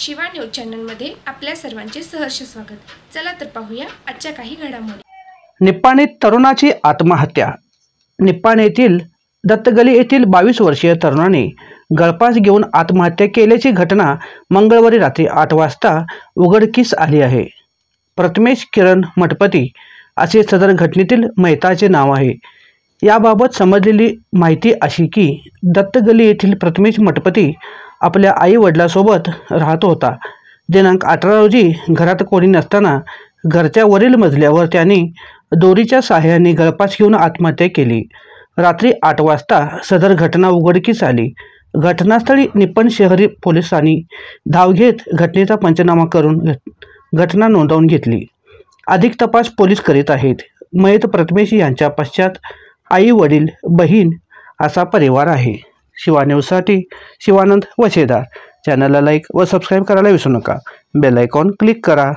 Shiva news चॅनलमध्ये आपल्या सर्वांचे सहर्ष स्वागत। चला तर पाहूया आजच्या काही घडामोडी। निप्पाणीत तरुणाची आत्महत्या। निप्पाणी येथील दत्तगली येथील 22 वर्षीय तरुणाने गळफास घेऊन आत्महत्या केल्याची घटना मंगळवारी रात्री 8 वाजता उघडकीस आली आहे। प्रथमेश किरण मठपती असे सदर घटनेतील मयताचे नाव आहे। याबाबत समजलेली माहिती अशी की दत्तगली येथील प्रथमेश मठपती आपल्या आई वडिलांसोबत राहत होता। दिनांक 18 रोजी घरात कोणी नसताना घरच्या वरील मजल्यावर त्यांनी दोरीच्या सहाय्याने गळफास घेऊन आत्महत्या केली। रात्री 8 वाजता सदर घटना उघडकीस आली। घटनास्थळी निप्पाणी शहरी पोलिसांनी धाव घेत घटनेचा पंचनामा करून घटना नोंदवून घेतली। अधिक तपास पोलीस करीत आहेत। मयत प्रथमेश यांच्या पश्चात आई वडील बहीण असा परिवार आहे। शिवा न्यूजसाठी शिवानंद वशेदार। चॅनलला लाईक व सबस्क्राईब करायला विसरू नका। बेल आयकॉन क्लिक करा।